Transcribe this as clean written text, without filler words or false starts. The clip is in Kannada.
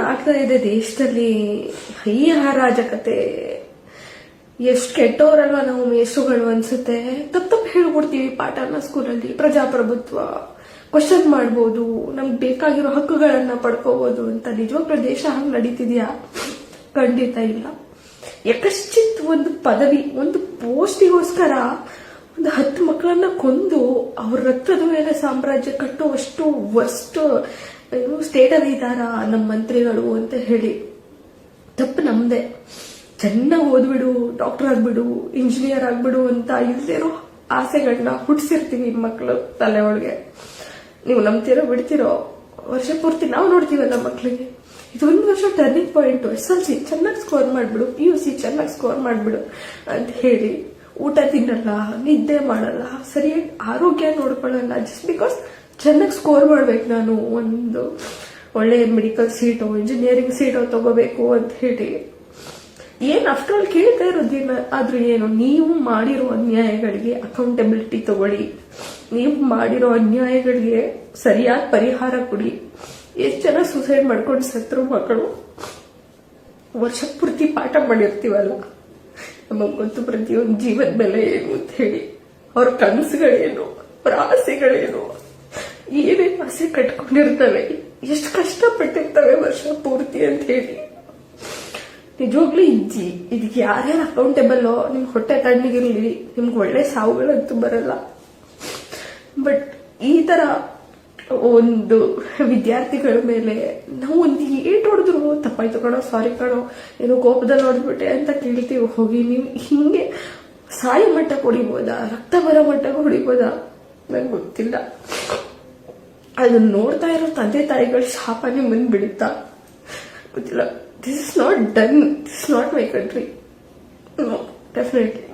ಆಗ್ತಾ ಇದೆ ದೇಶದಲ್ಲಿ, ಈ ಅರಾಜಕತೆ, ಎಷ್ಟು ಕೆಟ್ಟವರಲ್ವಾ ನಾವು ಮೇಷ್ಟ್ರುಗಳು ಅನ್ಸುತ್ತೆ. ತಪ್ಪು ಹೇಳ್ಕೊಡ್ತೀವಿ ಪಾಠನ ಸ್ಕೂಲಲ್ಲಿ. ಪ್ರಜಾಪ್ರಭುತ್ವ, ಕ್ವಶನ್ ಮಾಡ್ಬೋದು, ನಮ್ಗೆ ಬೇಕಾಗಿರೋ ಹಕ್ಕುಗಳನ್ನ ಪಡ್ಕೋಬಹುದು ಅಂತ. ನಿಜವಾಗ್ಲೂ ದೇಶ ಹಂಗ್ ನಡೀತಿದ್ಯಾ? ಖಂಡಿತ ಇಲ್ಲ. ಯಕಶ್ಚಿತ್ ಒಂದು ಪದವಿ, ಒಂದು ಪೋಸ್ಟಿಗೋಸ್ಕರ ಒಂದು 10 ಮಕ್ಕಳನ್ನ ಕೊಂದು ಅವ್ರ ರಕ್ತದ ಮೇಲೆ ಸಾಮ್ರಾಜ್ಯ ಕಟ್ಟುವಷ್ಟು ವರ್ಸ್ಟ್ ಸ್ಟೇಟ್ ಅಲ್ಲಿ ಇದ್ದಾರ ನಮ್ಮ ಮಂತ್ರಿಗಳು ಅಂತ ಹೇಳಿ. ತಪ್ಪು ನಮ್ದೆ. ಚೆನ್ನಾಗಿ ಓದ್ಬಿಡು, ಡಾಕ್ಟರ್ ಆಗ್ಬಿಡು, ಇಂಜಿನಿಯರ್ ಆಗ್ಬಿಡು ಅಂತ ಇಲ್ದಿರೋ ಆಸೆಗಳನ್ನ ಹುಟ್ಟಿಸಿರ್ತೀವಿ ಮಕ್ಕಳು ತಲೆ ಒಳಗೆ. ನೀವು ನಂಬ್ತಿರೋ ಬಿಡ್ತಿರೋ, ವರ್ಷ ಪೂರ್ತಿ ನಾವು ನೋಡ್ತೀವಲ್ಲ ಮಕ್ಕಳಿಗೆ. ಇದೊಂದು ವರ್ಷ ಟರ್ನಿಂಗ್ ಪಾಯಿಂಟ್. SLC ಚೆನ್ನಾಗಿ ಸ್ಕೋರ್ ಮಾಡ್ಬಿಡು, PUC ಚೆನ್ನಾಗಿ ಸ್ಕೋರ್ ಮಾಡ್ಬಿಡು ಅಂತ ಹೇಳಿ ಊಟ ತಿನ್ನಲ್ಲ, ನಿದ್ದೆ ಮಾಡಲ್ಲ, ಸರಿಯಾಗಿ ಆರೋಗ್ಯ ನೋಡ್ಕೊಳ್ಳಲ್ಲ. ಜಸ್ಟ್ ಬಿಕಾಸ್ ಚೆನ್ನಾಗಿ ಸ್ಕೋರ್ ಮಾಡ್ಬೇಕು, ನಾನು ಒಂದು ಒಳ್ಳೆ ಮೆಡಿಕಲ್ ಸೀಟೋ ಇಂಜಿನಿಯರಿಂಗ್ ಸೀಟೋ ತಗೋಬೇಕು ಅಂತ ಹೇಳಿ. ಏನ್ ಆಫ್ಟರ್ ಆಲ್ ಕೇಳ್ತಾ ಇರೋದೇನ ಆದ್ರೂ ಏನು? ನೀವು ಮಾಡಿರೋ ಅನ್ಯಾಯಗಳಿಗೆ ಅಕೌಂಟಬಿಲಿಟಿ ತಗೊಳ್ಳಿ, ನೀವು ಮಾಡಿರೋ ಅನ್ಯಾಯಗಳಿಗೆ ಸರಿಯಾದ ಪರಿಹಾರ ಕೊಡಿ. ಎಷ್ಟು ಜನ ಸೂಸೈಡ್ ಮಾಡ್ಕೊಂಡು ಸತ್ರು ಮಕ್ಕಳು. ವರ್ಷ ಪೂರ್ತಿ ಪಾಠ ಮಾಡಿರ್ತೀವಲ್ಲ, ನಮಗ್ ಗೊತ್ತು ಪ್ರತಿಯೊಂದು ಜೀವದ ಬೆಲೆ ಏನು ಅಂತ ಹೇಳಿ, ಅವ್ರ ಕನಸುಗಳೇನು, ಅವ್ರ ಆಸೆಗಳೇನು, ಏನೇನು ಆಸೆ ಕಟ್ಕೊಂಡಿರ್ತವೆ, ಎಷ್ಟು ಕಷ್ಟಪಟ್ಟಿರ್ತವೆ ವರ್ಷ ಪೂರ್ತಿ ಅಂತ ಹೇಳಿ. ನಿಜವಾಗ್ಲೂ ಇದಕ್ಕೆ ಯಾರ್ಯಾರು ಅಕೌಂಟೇಬಲ್, ನಿಮ್ಗೆ ಹೊಟ್ಟೆ ತಣ್ಣಗಿರ್ಲಿ, ನಿಮ್ಗೆ ಒಳ್ಳೆ ಸಾವುಗಳಂತೂ ಬರಲ್ಲ. ಬಟ್ ಈ ತರ ಒಂದು ವಿದ್ಯಾರ್ಥಿಗಳ ಮೇಲೆ ನಾವು ಒಂದು ಏಟ್ ಹೊಡೆದ್ರು ತಪ್ಪಾಯ್ತು ಕಣೋ, ಸಾರಿ ಕಣೋ, ಏನೋ ಕೋಪದಲ್ಲಿ ಹೊಡೆದ್ಬಿಟ್ಟೆ ಅಂತ ಕೇಳ್ತೀವಿ. ಹೋಗಿ ನೀವು ಹಿಂಗೆ ಸಾಯೋ ಮಟ್ಟಕ್ಕೆ ಹೊಡಿಬೋದಾ, ರಕ್ತ ಬರೋ ಮಟ್ಟಕ್ಕೆ ಹೊಡಿಬೋದಾ ನಂಗೆ ಗೊತ್ತಿಲ್ಲ. ಅದನ್ನ ನೋಡ್ತಾ ಇರೋ ತಂದೆ ತಾಯಿಗಳ ಶಾಪ ನಿಮ್ಮನ್ನು ಬಿಡುತ್ತಾ ಗೊತ್ತಿಲ್ಲ. This is not done, this is not my country. No, definitely.